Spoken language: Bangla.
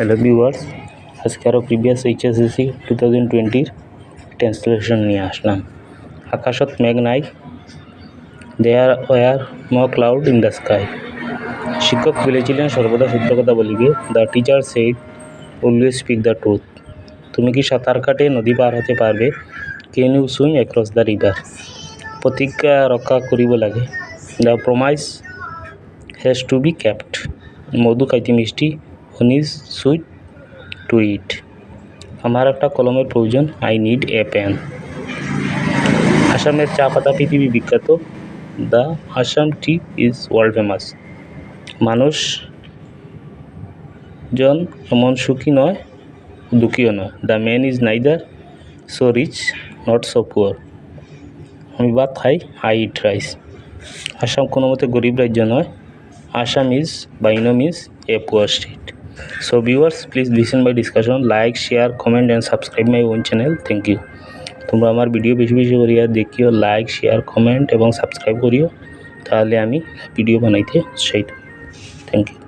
Hello viewers, আজকে আরও প্রিভিয়াস এইচএসএসসি 2020 ট্রান্সলেশন নিয়ে আসলাম। আকাশত মেঘ নাই, there were no cloud in the sky. শিক্ষক বলেছিলেন সর্বদা সত্য কথা বলিবে। The teacher said always speak the truth. তুমি কি সাঁতার কাটে নদী পার হতে পারবে? Can you swim across the river. প্রতিজ্ঞা রক্ষা করিব লাগে। The promise has to be kept. মধু খাইতে মিষ্টি, হনি সুইট টু ইট। আমার একটা কলমের প্রয়োজন, আই নিড এ পেন। আসামের চা পাতা পৃথিবী বিখ্যাত। The Assam tea is world famous. মানুষজন এমন সুখী নয়, দুঃখীও নয়। The man is neither so rich not so poor. আমি ভাত খাই, আই ইট রাইস। আসাম কোনো মতে গরিব রাজ্য নয়। Assam is by no means a poor state. So viewers, please listen my discussion, like, share, comment and subscribe my own channel. Thank you. তোমরা আমার ভিডিও বেশি বেশি করিয়া দেখিও, লাইক, শেয়ার, কমেন্ট এবং সাবস্ক্রাইব করিও, তাহলে আমি ভিডিও বানাইতে উৎসাহিত। Thank you.